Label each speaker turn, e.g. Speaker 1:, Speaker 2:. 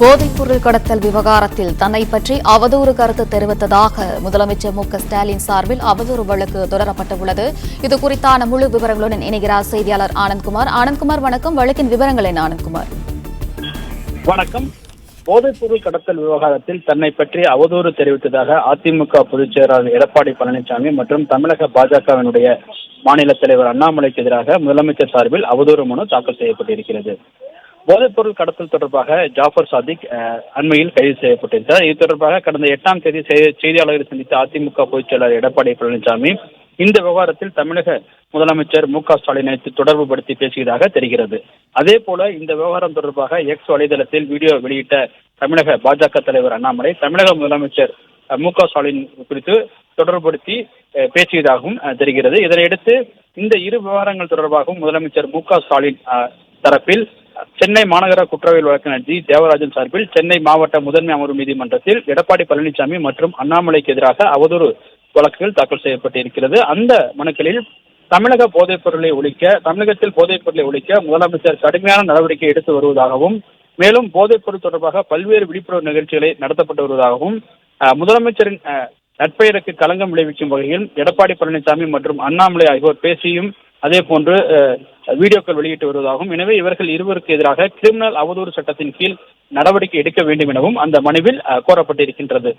Speaker 1: போதைப்பொருள் கடத்தல் விவகாரத்தில் தன்னை பற்றி அவதூறு கருத்து தெரிவித்ததாக முதலமைச்சர் மு.க.ஸ்டாலின் சார்பில் அவதூறு வழக்கு தொடரப்பட்டுள்ளது. இது குறித்தான முழு விவரங்களுடன் இணைகிறார் செய்தியாளர் ஆனந்த்குமார். ஆனந்த்குமார், வணக்கம். வழக்கின் விவரங்கள் என்ன ஆனந்த்குமார்?
Speaker 2: வணக்கம். போதைப்பொருள் கடத்தல் விவகாரத்தில் தன்னை பற்றி அவதூறு தெரிவித்ததாக அதிமுக பொதுச் செயலாளர் எடப்பாடி பழனிசாமி மற்றும் தமிழக பாஜகவினுடைய மாநில தலைவர் அண்ணாமலைக்கு எதிராக முதலமைச்சர் சார்பில் அவதூறு மனு தாக்கல் செய்யப்பட்டிருக்கிறது. போதைப்பொருள் கடத்தல் தொடர்பாக ஜாஃபர் சாதிக் அண்மையில் கைது செய்யப்பட்டிருந்தார். இது தொடர்பாக கடந்த 8ஆம் தேதி செய்தியாளர்களை சந்தித்த அதிமுக பொதுச் செயலாளர் எடப்பாடி பழனிசாமி இந்த விவகாரத்தில் தமிழக முதலமைச்சர் மு.க.ஸ்டாலினை தொடர்பு படுத்தி பேசியதாக தெரிகிறது. அதே போல இந்த விவகாரம் தொடர்பாக எக்ஸ் வலைதளத்தில் வீடியோ வெளியிட்ட தமிழக பாஜக தலைவர் அண்ணாமலை தமிழக முதலமைச்சர் மு.க.ஸ்டாலின் குறித்து தொடர்புபடுத்தி பேசியதாகவும் தெரிகிறது. இதனையடுத்து இந்த இரு விவகாரங்கள் தொடர்பாகவும் முதலமைச்சர் மு.க.ஸ்டாலின் தரப்பில் சென்னை மாநகர குற்றவியல் வழக்கறிஞர் ஜி. தேவராஜன் சார்பில் சென்னை மாவட்ட முதன்மை அமர்வு நீதிமன்றத்தில் எடப்பாடி பழனிசாமி மற்றும் அண்ணாமலைக்கு எதிராக அவதூறு வழக்குகள் தாக்கல் செய்யப்பட்டிருக்கிறது. அந்த மனுக்களில் தமிழகத்தில் போதைப்பொருளை ஒழிக்க முதலமைச்சர் கடுமையான நடவடிக்கை எடுத்து வருவதாகவும், மேலும் போதைப்பொருள் தொடர்பாக பல்வேறு விழிப்புணர்வு நிகழ்ச்சிகளை நடத்தப்பட்டு வருவதாகவும், முதலமைச்சரின் நற்பெயருக்கு களங்கம் விளைவிக்கும் வகையில் எடப்பாடி பழனிசாமி மற்றும் அண்ணாமலை ஆகியோர் பேசியும் அதே போன்று வீடியோக்கள் வெளியிட்டு வருவதாகவும், எனவே இவர்கள் இருவருக்கு எதிராக கிரிமினல் அவதூறு சட்டத்தின் கீழ் நடவடிக்கை எடுக்க வேண்டும் எனவும் அந்த மனுவில் கோரப்பட்டிருக்கின்றது.